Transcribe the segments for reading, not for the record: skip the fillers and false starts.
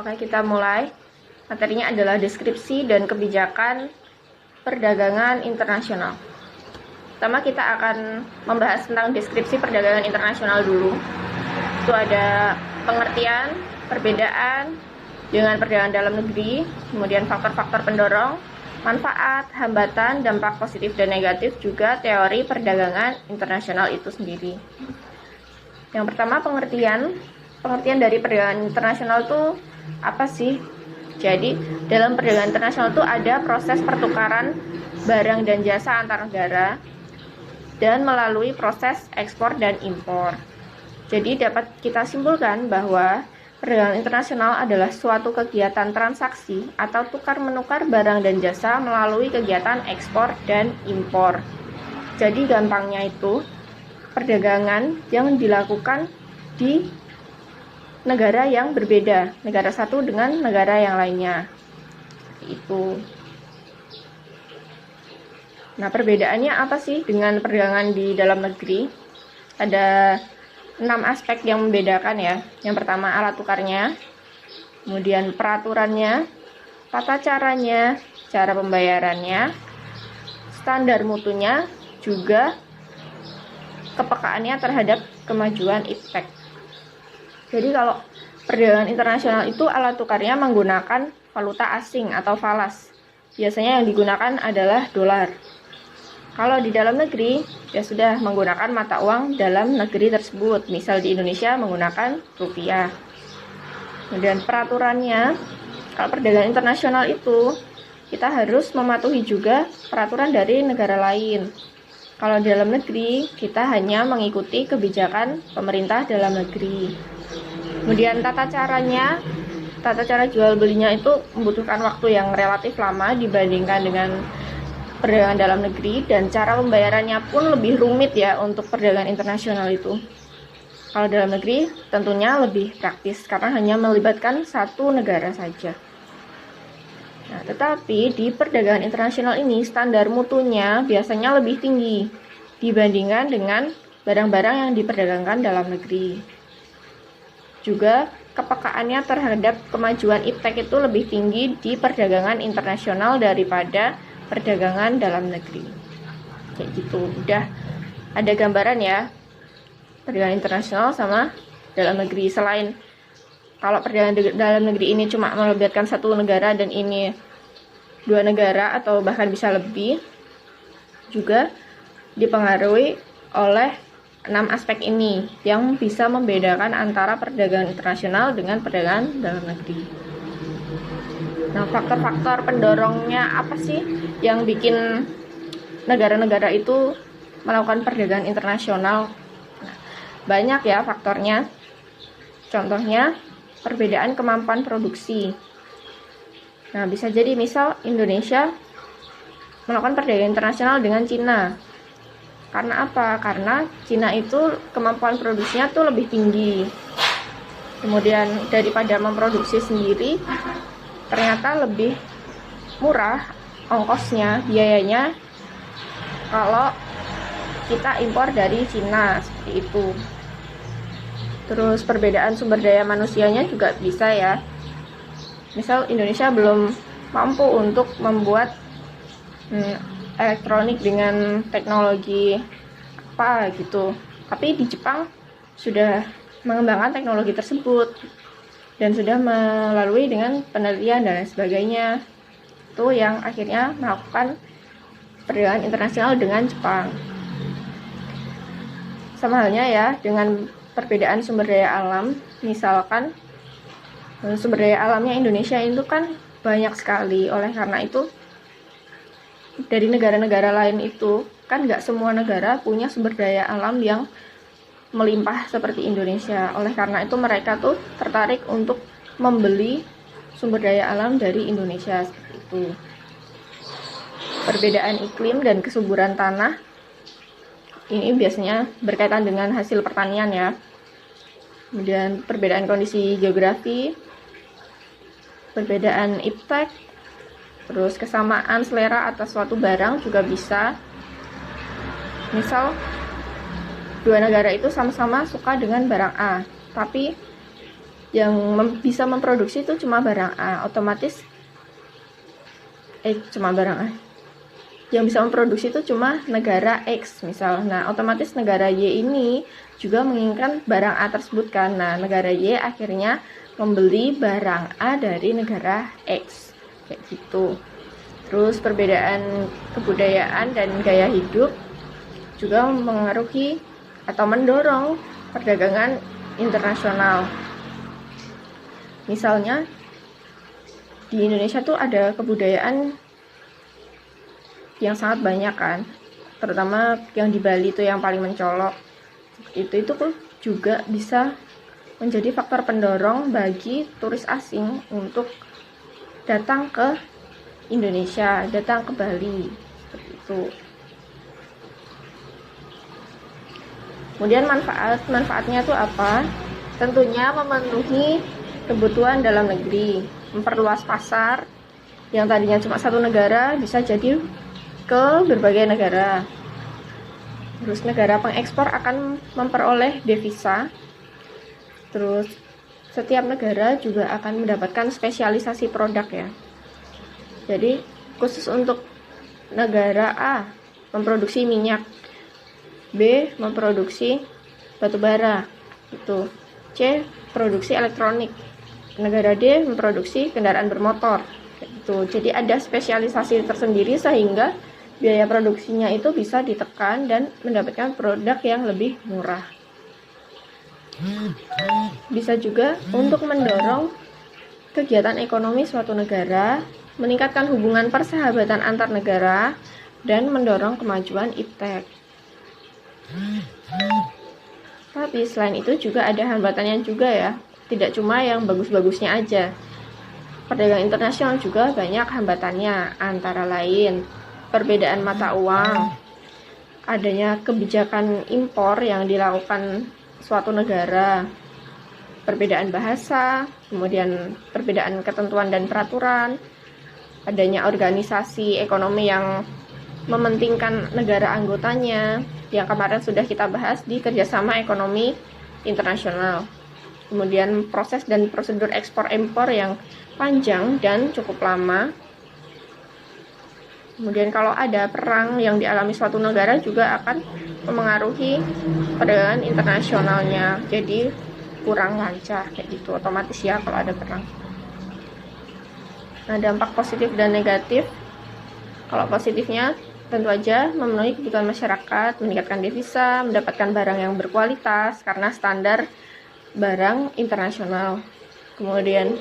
Oke, kita mulai. Materinya adalah deskripsi dan kebijakan perdagangan internasional. Pertama kita akan membahas tentang deskripsi perdagangan internasional dulu. Itu ada pengertian, perbedaan dengan perdagangan dalam negeri, kemudian faktor-faktor pendorong, manfaat, hambatan, dampak positif dan negatif, juga teori perdagangan internasional itu sendiri. Yang pertama pengertian dari perdagangan internasional itu apa sih? Jadi dalam perdagangan internasional itu ada proses pertukaran barang dan jasa antar negara dan melalui proses ekspor dan impor. Jadi dapat kita simpulkan bahwa perdagangan internasional adalah suatu kegiatan transaksi atau tukar-menukar barang dan jasa melalui kegiatan ekspor dan impor. Jadi gampangnya itu perdagangan yang dilakukan di negara yang berbeda, negara satu dengan negara yang lainnya. Itu. Nah, perbedaannya apa sih dengan perdagangan di dalam negeri? Ada 6 aspek yang membedakan ya. Yang pertama alat tukarnya, kemudian peraturannya, tata caranya, cara pembayarannya, standar mutunya, juga kepekaannya terhadap kemajuan iptek. Jadi kalau perdagangan internasional itu alat tukarnya menggunakan valuta asing atau falas. Biasanya yang digunakan adalah dolar. Kalau di dalam negeri, ya sudah menggunakan mata uang dalam negeri tersebut. Misal di Indonesia menggunakan rupiah. Kemudian peraturannya, kalau perdagangan internasional itu, kita harus mematuhi juga peraturan dari negara lain. Kalau di dalam negeri, kita hanya mengikuti kebijakan pemerintah dalam negeri. Kemudian tata cara jual belinya itu membutuhkan waktu yang relatif lama dibandingkan dengan perdagangan dalam negeri, dan cara pembayarannya pun lebih rumit ya untuk perdagangan internasional itu. Kalau dalam negeri tentunya lebih praktis karena hanya melibatkan satu negara saja. Nah, tetapi di perdagangan internasional ini standar mutunya biasanya lebih tinggi dibandingkan dengan barang-barang yang diperdagangkan dalam negeri. Juga kepekaannya terhadap kemajuan iptek itu lebih tinggi di perdagangan internasional daripada perdagangan dalam negeri. Kayak gitu. Udah ada gambaran ya perdagangan internasional sama dalam negeri. Selain kalau perdagangan dalam negeri ini cuma melibatkan satu negara dan ini 2 negara atau bahkan bisa lebih, juga dipengaruhi oleh 6 aspek ini yang bisa membedakan antara perdagangan internasional dengan perdagangan dalam negeri. Nah, faktor-faktor pendorongnya apa sih yang bikin negara-negara itu melakukan perdagangan internasional? Nah, banyak ya faktornya. Contohnya, perbedaan kemampuan produksi. Nah, bisa jadi misal Indonesia melakukan perdagangan internasional dengan Cina. Karena apa? Karena Cina itu kemampuan produksinya tuh lebih tinggi. Kemudian daripada memproduksi sendiri, ternyata lebih murah ongkosnya, biayanya kalau kita impor dari Cina, seperti itu. Terus perbedaan sumber daya manusianya juga bisa ya. Misal Indonesia belum mampu untuk membuat elektronik dengan teknologi apa gitu, tapi di Jepang sudah mengembangkan teknologi tersebut dan sudah melalui dengan penelitian dan lain sebagainya, itu yang akhirnya melakukan perdagangan internasional dengan Jepang. Sama halnya ya dengan perbedaan sumber daya alam. Misalkan sumber daya alamnya Indonesia itu kan banyak sekali, oleh karena itu dari negara-negara lain itu kan nggak semua negara punya sumber daya alam yang melimpah seperti Indonesia. Oleh karena itu mereka tuh tertarik untuk membeli sumber daya alam dari Indonesia, seperti itu. Perbedaan iklim dan kesuburan tanah ini biasanya berkaitan dengan hasil pertanian ya. Kemudian perbedaan kondisi geografi, perbedaan iptek, terus kesamaan selera atas suatu barang juga bisa. Misal 2 negara itu sama-sama suka dengan barang A, tapi yang bisa memproduksi itu cuma barang A, otomatis cuma barang A. Yang bisa memproduksi itu cuma negara X misal. Nah, otomatis negara Y ini juga menginginkan barang A tersebut kan. Nah, negara Y akhirnya membeli barang A dari negara X. Kayak gitu. Terus perbedaan kebudayaan dan gaya hidup juga mengaruhi atau mendorong perdagangan internasional. Misalnya di Indonesia tuh ada kebudayaan yang sangat banyak kan, terutama yang di Bali tuh yang paling mencolok. Itu tuh juga bisa menjadi faktor pendorong bagi turis asing untuk datang ke Indonesia, datang ke Bali, seperti itu. Kemudian manfaatnya tuh apa? Tentunya memenuhi kebutuhan dalam negeri, memperluas pasar yang tadinya cuma satu negara bisa jadi ke berbagai negara. Terus negara pengekspor akan memperoleh devisa. Terus setiap negara juga akan mendapatkan spesialisasi produk ya. Jadi khusus untuk negara A memproduksi minyak, B memproduksi batu bara, itu. C produksi elektronik, negara D memproduksi kendaraan bermotor, gitu. Jadi ada spesialisasi tersendiri sehingga biaya produksinya itu bisa ditekan dan mendapatkan produk yang lebih murah. Bisa juga untuk mendorong kegiatan ekonomi suatu negara, meningkatkan hubungan persahabatan antar negara, dan mendorong kemajuan iptek. Tapi selain itu juga ada hambatannya juga ya, tidak cuma yang bagus-bagusnya aja. Perdagangan internasional juga banyak hambatannya, antara lain perbedaan mata uang, adanya kebijakan impor yang dilakukan suatu negara, perbedaan bahasa, kemudian perbedaan ketentuan dan peraturan, adanya organisasi ekonomi yang mementingkan negara anggotanya, yang kemarin sudah kita bahas di kerjasama ekonomi internasional. Kemudian proses dan prosedur ekspor-impor yang panjang dan cukup lama. Kemudian kalau ada perang yang dialami suatu negara juga akan memengaruhi perdagangan internasionalnya, jadi kurang lancar kayak gitu otomatis ya kalau ada perang. Nah, dampak positif dan negatif. Kalau positifnya tentu aja memenuhi kebutuhan masyarakat, meningkatkan devisa, mendapatkan barang yang berkualitas karena standar barang internasional. Kemudian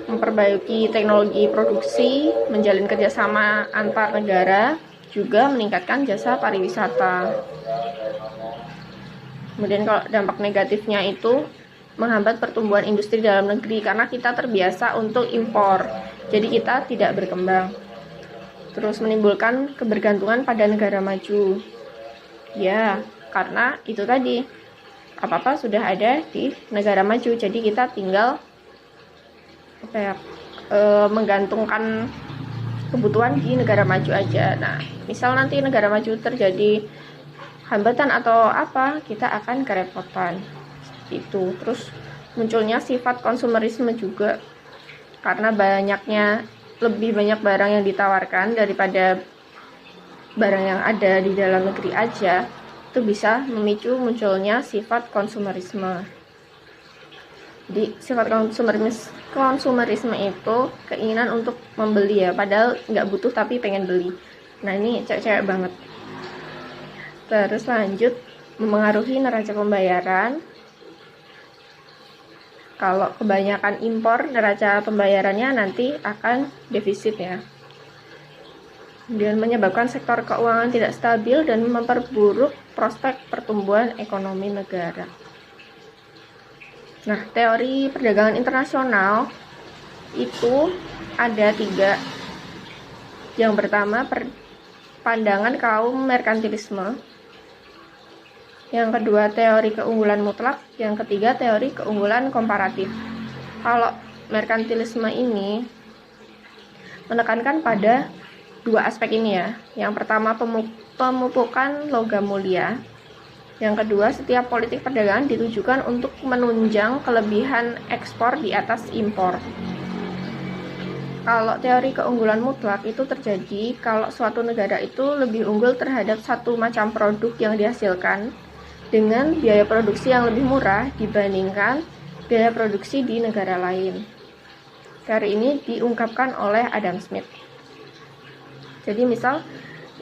memperbaiki teknologi produksi, menjalin kerjasama antar negara, juga meningkatkan jasa pariwisata. Kemudian kalau dampak negatifnya itu menghambat pertumbuhan industri dalam negeri karena kita terbiasa untuk impor, jadi kita tidak berkembang. Terus menimbulkan kebergantungan pada negara maju. Ya, karena itu tadi, apa-apa sudah ada di negara maju, jadi kita tinggal menggantungkan kebutuhan di negara maju aja. Nah, misal nanti negara maju terjadi hambatan atau apa, kita akan kerepotan. Itu. Terus munculnya sifat konsumerisme juga karena lebih banyak barang yang ditawarkan daripada barang yang ada di dalam negeri aja, itu bisa memicu munculnya sifat konsumerisme. Jadi sifat konsumerisme itu keinginan untuk membeli ya, padahal nggak butuh tapi pengen beli. Nah, ini cewek-cewek banget. Terus lanjut, memengaruhi neraca pembayaran. Kalau kebanyakan impor, neraca pembayarannya nanti akan defisit ya. Kemudian menyebabkan sektor keuangan tidak stabil dan memperburuk prospek pertumbuhan ekonomi negara. Nah, teori perdagangan internasional itu ada 3. Yang pertama, pandangan kaum merkantilisme. Yang kedua, teori keunggulan mutlak. Yang ketiga, teori keunggulan komparatif. Kalau merkantilisme ini menekankan pada 2 aspek ini ya. Yang pertama, pemupukan logam mulia. Yang kedua, setiap politik perdagangan ditujukan untuk menunjang kelebihan ekspor di atas impor. Kalau teori keunggulan mutlak itu terjadi kalau suatu negara itu lebih unggul terhadap satu macam produk yang dihasilkan dengan biaya produksi yang lebih murah dibandingkan biaya produksi di negara lain. Teori ini diungkapkan oleh Adam Smith. Jadi misal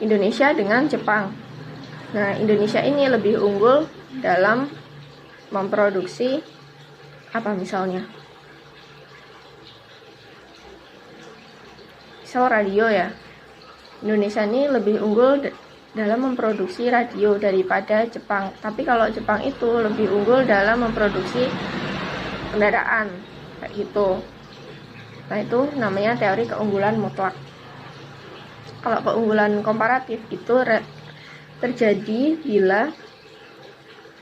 Indonesia dengan Jepang. Nah, Indonesia ini lebih unggul dalam memproduksi apa misalnya? Misal radio ya. Indonesia ini lebih unggul dalam memproduksi radio daripada Jepang. Tapi kalau Jepang itu lebih unggul dalam memproduksi kendaraan kayak gitu. Nah, itu namanya teori keunggulan mutlak. Kalau keunggulan komparatif itu terjadi bila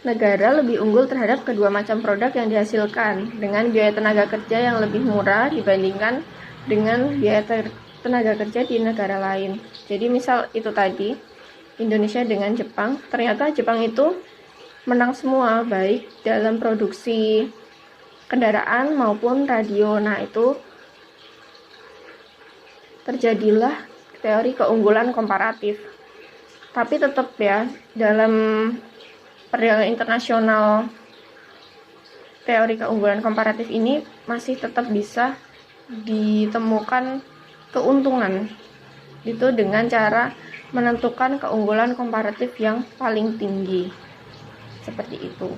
negara lebih unggul terhadap kedua macam produk yang dihasilkan dengan biaya tenaga kerja yang lebih murah dibandingkan dengan biaya tenaga kerja di negara lain. Jadi misal itu tadi Indonesia dengan Jepang, ternyata Jepang itu menang semua baik dalam produksi kendaraan maupun radio. Nah, itu terjadilah teori keunggulan komparatif. Tapi tetap ya, dalam perdagangan internasional teori keunggulan komparatif ini masih tetap bisa ditemukan keuntungan. Itu dengan cara menentukan keunggulan komparatif yang paling tinggi. Seperti itu.